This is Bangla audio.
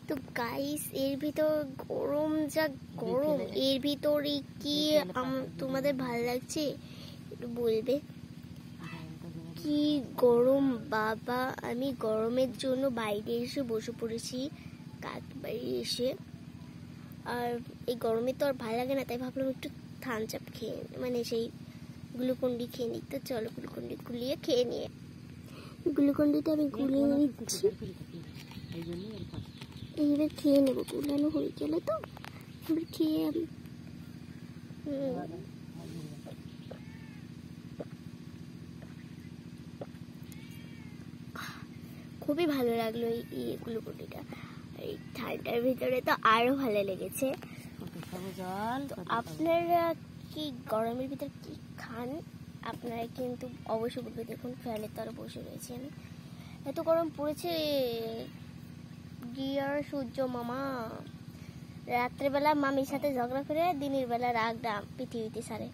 তো গাইস এর ভিতর গরম, যা গরম, এর ভিতরে কি তোমাদের ভালো লাগছে একটু বলবে? কি গরম বাবা, আমি গরমের জন্য বাইরে এসে বসে পড়েছি কাক বাড়ি এসে। আর এই গরমে তো আর ভালো লাগে না, তাই ভাবলাম একটু থামস আপ খেয়ে, মানে সেই গ্লুকন্ডি খেয়ে নিই। তো চলো গ্লুকন্ডি গুলিয়ে খেয়ে নিয়ে, গ্লুকন্ডিটা আমি গুলিয়ে নিচ্ছি, এইবার খেয়ে নেবো। গুলানো হয়ে গেলে তো এবার খেয়ে আমি খুবই ভালো লাগলো এই গ্লুকন্ডিটা। এই ঠান্ডার ভিতরে তো আরো ভালো লেগেছে। আপনারা কি গরমের ভিতরে কি খান আপনারা কিন্তু অবশ্যই বলবে। দেখুন ফ্যানের তলে বসে রয়েছি আমি, এত গরম পড়েছে। ডিয়ার সূর্য মামা, রাত্রেবেলা মামির সাথে ঝগড়া করে দিনের বেলা রাগটা পৃথিবীতে সারে।